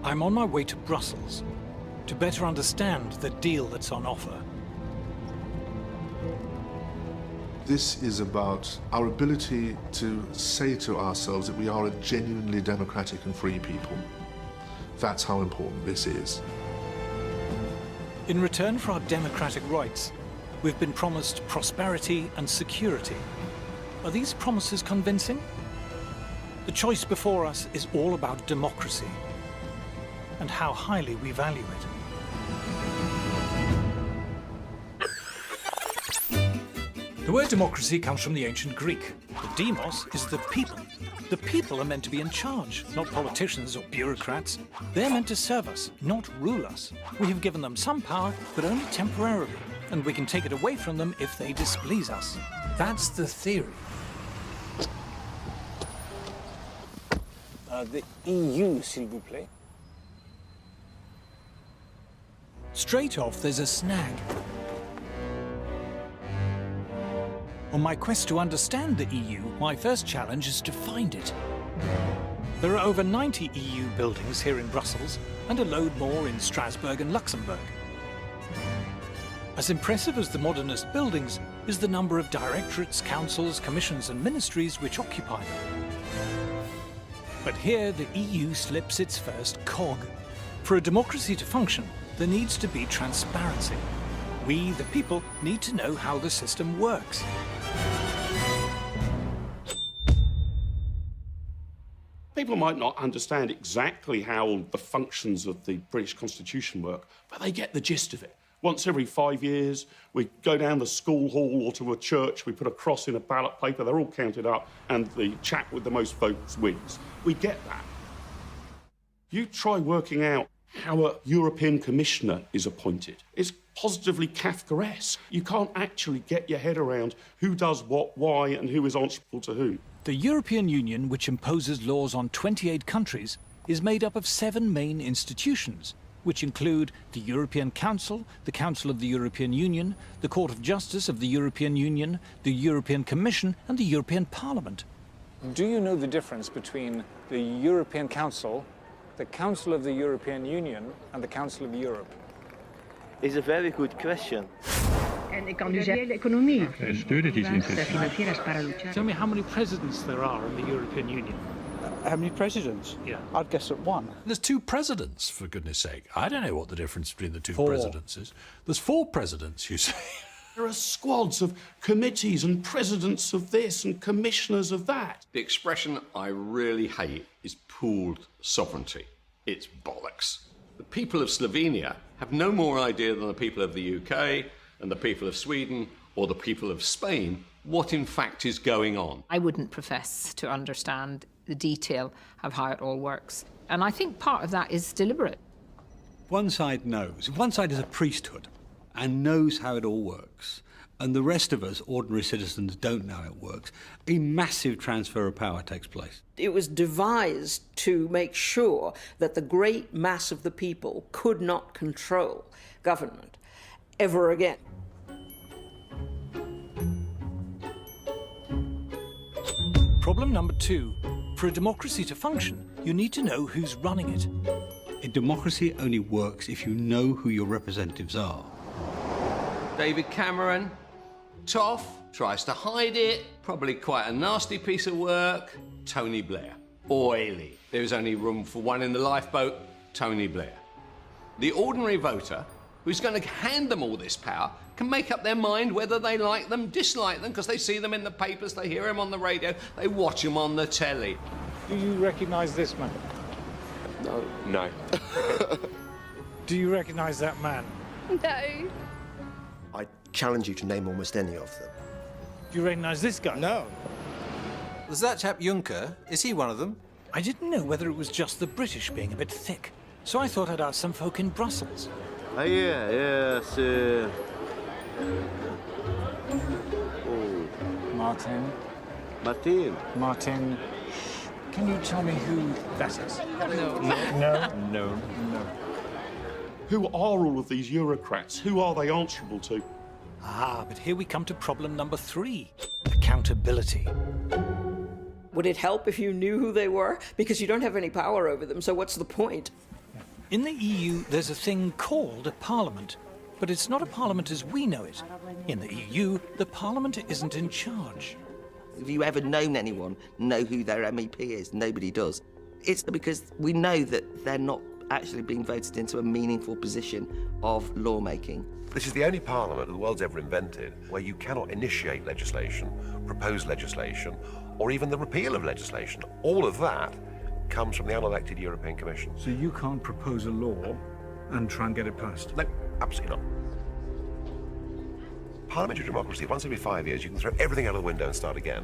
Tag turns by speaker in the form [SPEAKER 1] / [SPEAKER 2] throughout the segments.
[SPEAKER 1] I'm on my way to Brussels to better understand the deal that's on offer.
[SPEAKER 2] This is about our ability to say to ourselves that we are a genuinely democratic and free people. That's how important this is.
[SPEAKER 1] In return for our democratic rights, we've been promised prosperity and security. Are these promises convincing? The choice before us is all about democracy and how highly we value it. The word democracy comes from the ancient Greek. The demos is the people. The people are meant to be in charge, not politicians or bureaucrats. They're meant to serve us, not rule us. We have given them some power, but only temporarily, and we can take it away from them if they displease us. That's the theory.
[SPEAKER 3] The EU, s'il vous plaît.
[SPEAKER 1] Straight off, there's a snag. On my quest to understand the EU, my first challenge is to find it. There are over 90 EU buildings here in Brussels, and a load more in Strasbourg and Luxembourg. As impressive as the modernist buildings is the number of directorates, councils, commissions and ministries which occupy them. But here the EU slips its first cog. For a democracy to function, there needs to be transparency. We, the people, need to know how the system works.
[SPEAKER 4] People might not understand exactly how the functions of the British Constitution work, but they get the gist of it. Once every 5 years, we go down the school hall or to a church, we put a cross in a ballot paper, they're all counted up, and the chap with the most votes wins. We get that. You try working out how a European Commissioner is appointed. It's positively Kafkaesque. You can't actually get your head around who does what, why, and who is answerable to whom.
[SPEAKER 1] The European Union, which imposes laws on 28 countries, is made up of 7 main institutions, which include the European Council, the Council of the European Union, the Court of Justice of the European Union, the European Commission, and the European Parliament.
[SPEAKER 3] Do you know the difference between the European Council, the Council of the European Union, and the Council of Europe?
[SPEAKER 5] It's a very good question.
[SPEAKER 1] Tell me how many presidents there are in the European Union.
[SPEAKER 6] How many presidents?
[SPEAKER 1] Yeah.
[SPEAKER 6] I'd guess at 1.
[SPEAKER 7] There's 2 presidents, for goodness sake. I don't know what the difference between the 2
[SPEAKER 6] 4.
[SPEAKER 7] presidents is. There's 4 presidents, you say.
[SPEAKER 4] There are squads of committees and presidents of this and commissioners of that.
[SPEAKER 8] The expression I really hate is pooled sovereignty. It's bollocks. The people of Slovenia have no more idea than the people of the UK and the people of Sweden or the people of Spain what in fact is going on.
[SPEAKER 9] I wouldn't profess to understand the detail of how it all works. And I think part of that is deliberate.
[SPEAKER 10] One side knows. One side is a priesthood and knows how it all works. And the rest of us, ordinary citizens, don't know how it works. A massive transfer of power takes place.
[SPEAKER 11] It was devised to make sure that the great mass of the people could not control government ever again.
[SPEAKER 1] Problem number 2. For a democracy to function, you need to know who's running it.
[SPEAKER 10] A democracy only works if you know who your representatives are.
[SPEAKER 8] David Cameron, tough, tries to hide it, probably quite a nasty piece of work. Tony Blair, oily. There is only room for one in the lifeboat, Tony Blair. The ordinary voter, who's going to hand them all this power, can make up their mind whether they like them, dislike them, because they see them in the papers, they hear them on the radio, they watch them on the telly.
[SPEAKER 3] Do you recognise this man?
[SPEAKER 5] No.
[SPEAKER 3] Do you recognise that man?
[SPEAKER 9] No.
[SPEAKER 12] I challenge you to name almost any of them.
[SPEAKER 3] Do you recognise this guy?
[SPEAKER 6] No.
[SPEAKER 13] There's that chap Juncker. Is he one of them?
[SPEAKER 1] I didn't know whether it was just the British being a bit thick, so I thought I'd ask some folk in Brussels.
[SPEAKER 5] Yes.
[SPEAKER 3] Martin.
[SPEAKER 5] Martin.
[SPEAKER 3] Can you tell me who that is? No.
[SPEAKER 4] Who are all of these Eurocrats? Who are they answerable to?
[SPEAKER 1] Ah, but here we come to problem number 3. Accountability.
[SPEAKER 11] Would it help if you knew who they were? Because you don't have any power over them, so what's the point?
[SPEAKER 1] In the EU, there's a thing called a parliament, but it's not a parliament as we know it. In the EU, the parliament isn't in charge.
[SPEAKER 14] Have you ever known anyone know who their MEP is? Nobody does. It's because we know that they're not actually being voted into a meaningful position of lawmaking.
[SPEAKER 15] This is the only parliament the world's ever invented where you cannot initiate legislation, propose legislation, or even the repeal of legislation. All of that comes from the unelected European Commission.
[SPEAKER 3] So you can't propose a law and try and get it passed?
[SPEAKER 15] No, absolutely not. Parliamentary democracy, once every 5 years, you can throw everything out of the window and start again.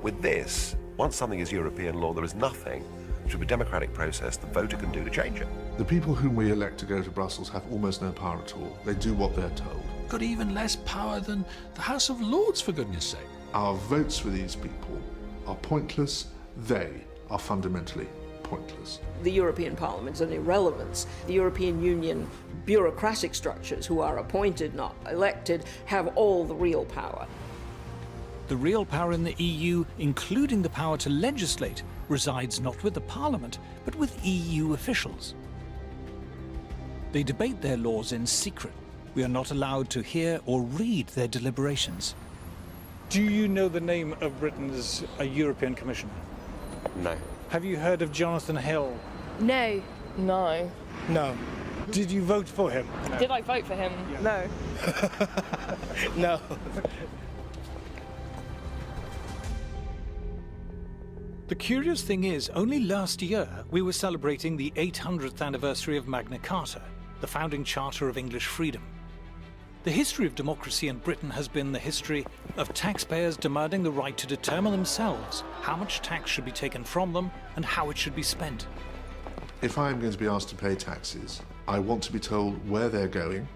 [SPEAKER 15] With this, once something is European law, there is nothing through a democratic process the voter can do to change it.
[SPEAKER 2] The people whom we elect to go to Brussels have almost no power at all. They do what they're told.
[SPEAKER 7] Got even less power than the House of Lords, for goodness sake.
[SPEAKER 2] Our votes for these people are pointless. They are fundamentally pointless.
[SPEAKER 11] The European Parliament's an irrelevance. The European Union bureaucratic structures, who are appointed, not elected, have all the real power.
[SPEAKER 1] The real power in the EU, including the power to legislate, resides not with the Parliament, but with EU officials. They debate their laws in secret. We are not allowed to hear or read their deliberations.
[SPEAKER 3] Do you know the name of Britain's European Commissioner?
[SPEAKER 5] No.
[SPEAKER 3] Have you heard of Jonathan Hill?
[SPEAKER 16] No. No.
[SPEAKER 3] No. Did you vote for him? No.
[SPEAKER 16] Did I vote for him?
[SPEAKER 3] Yeah.
[SPEAKER 16] No.
[SPEAKER 3] No.
[SPEAKER 1] The curious thing is, only last year we were celebrating the 800th anniversary of Magna Carta, the founding charter of English freedom. The history of democracy in Britain has been the history of taxpayers demanding the right to determine themselves how much tax should be taken from them and how it should be spent.
[SPEAKER 2] If I am going to be asked to pay taxes, I want to be told where they're going,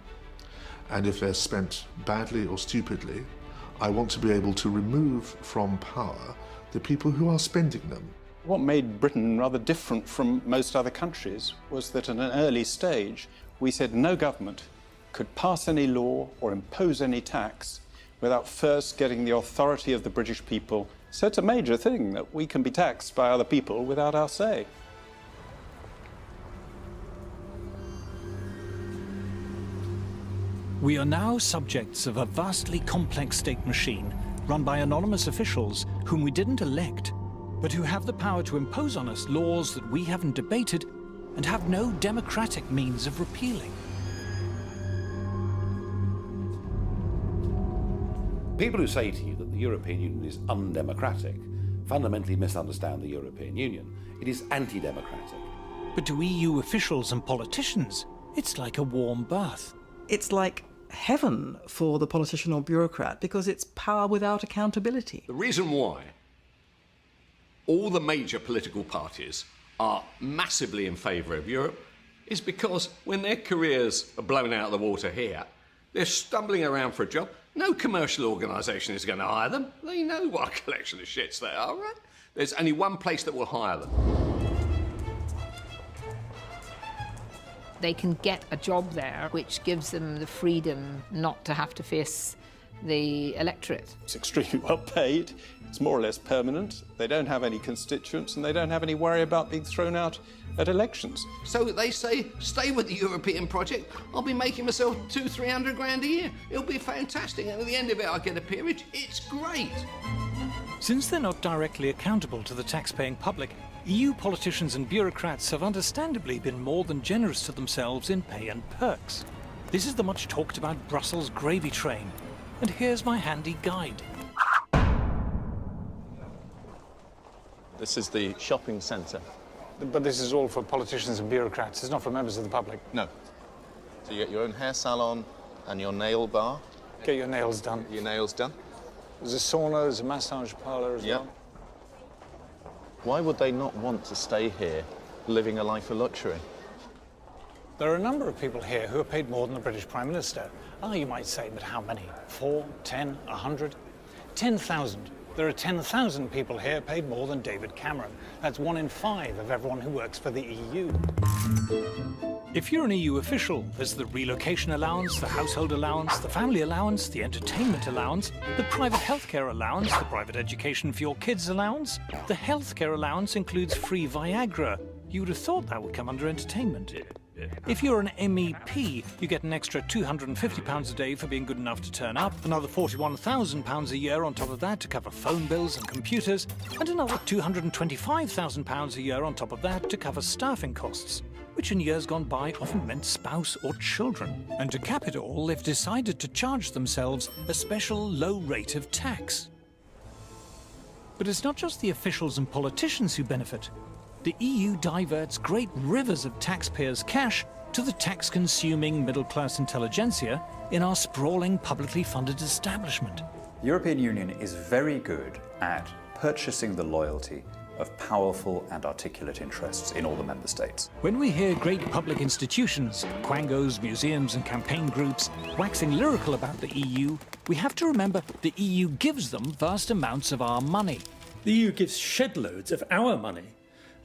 [SPEAKER 2] and if they're spent badly or stupidly, I want to be able to remove from power the people who are spending them.
[SPEAKER 6] What made Britain rather different from most other countries was that at an early stage we said no government could pass any law or impose any tax without first getting the authority of the British people. So it's a major thing that we can be taxed by other people without our say.
[SPEAKER 1] We are now subjects of a vastly complex state machine run by anonymous officials whom we didn't elect, but who have the power to impose on us laws that we haven't debated and have no democratic means of repealing.
[SPEAKER 17] People who say to you that the European Union is undemocratic fundamentally misunderstand the European Union. It is anti-democratic.
[SPEAKER 1] But to EU officials and politicians, it's like a warm bath.
[SPEAKER 18] It's like heaven for the politician or bureaucrat because it's power without accountability.
[SPEAKER 8] The reason why all the major political parties are massively in favour of Europe is because when their careers are blown out of the water here, they're stumbling around for a job. No commercial organisation is going to hire them. They know what a collection of shits they are, right? There's only one place that will hire them.
[SPEAKER 9] They can get a job there, which gives them the freedom not to have to face the electorate.
[SPEAKER 6] It's extremely well paid, it's more or less permanent, they don't have any constituents and they don't have any worry about being thrown out at elections.
[SPEAKER 8] So they say, stay with the European project, I'll be making myself 200-300 grand a year. It'll be fantastic, and at the end of it I'll get a peerage. It's great.
[SPEAKER 1] Since they're not directly accountable to the tax-paying public, EU politicians and bureaucrats have understandably been more than generous to themselves in pay and perks. This is the much talked about Brussels gravy train. And here's my handy guide.
[SPEAKER 19] This is the shopping centre.
[SPEAKER 3] But this is all for politicians and bureaucrats. It's not for members of the public.
[SPEAKER 19] No. So you get your own hair salon and your nail bar.
[SPEAKER 3] Get your nails done.
[SPEAKER 19] Your nails done.
[SPEAKER 3] There's a sauna, there's a massage parlour as well.
[SPEAKER 19] Why would they not want to stay here, living a life of luxury?
[SPEAKER 3] There are a number of people here who are paid more than the British Prime Minister. Ah, you might say, but how many? 4, 10, 100? 10,000. There are 10,000 people here paid more than David Cameron. That's 1 in 5 of everyone who works for the EU. If you're an EU official, there's the relocation allowance, the household allowance, the family allowance, the entertainment allowance, the private healthcare allowance, the private education for your kids allowance. The healthcare allowance includes free Viagra. You would have thought that would come under entertainment.
[SPEAKER 1] If you're an MEP, you get an extra £250 a day for being good enough to turn up, another £41,000 a year on top of that to cover phone bills and computers, and another £225,000 a year on top of that to cover staffing costs, which in years gone by often meant spouse or children. And to cap it all, they've decided to charge themselves a special low rate of tax. But it's not just the officials and politicians who benefit. The EU diverts great rivers of taxpayers' cash to the tax-consuming middle-class intelligentsia in our sprawling, publicly funded establishment.
[SPEAKER 20] The European Union is very good at purchasing the loyalty of powerful and articulate interests in all the member states.
[SPEAKER 1] When we hear great public institutions, quangos, museums and campaign groups, waxing lyrical about the EU, we have to remember the EU gives them vast amounts of our money.
[SPEAKER 21] The EU gives shed loads of our money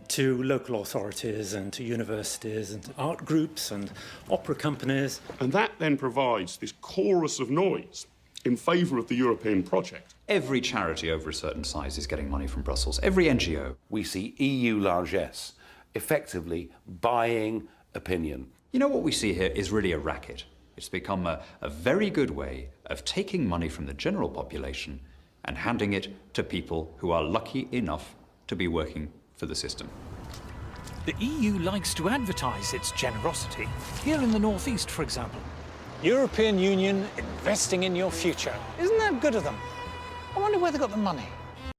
[SPEAKER 21] to local authorities and to universities and to art groups and opera companies.
[SPEAKER 4] And that then provides this chorus of noise in favour of the European project.
[SPEAKER 20] Every charity over a certain size is getting money from Brussels. Every NGO.
[SPEAKER 17] We see EU largesse effectively buying opinion.
[SPEAKER 20] You know, what we see here is really a racket. It's become a very good way of taking money from the general population and handing it to people who are lucky enough to be working for the system.
[SPEAKER 1] The EU likes to advertise its generosity. Here in the northeast, for example.
[SPEAKER 3] European Union investing in your future. Isn't that good of them? I wonder where they got the money.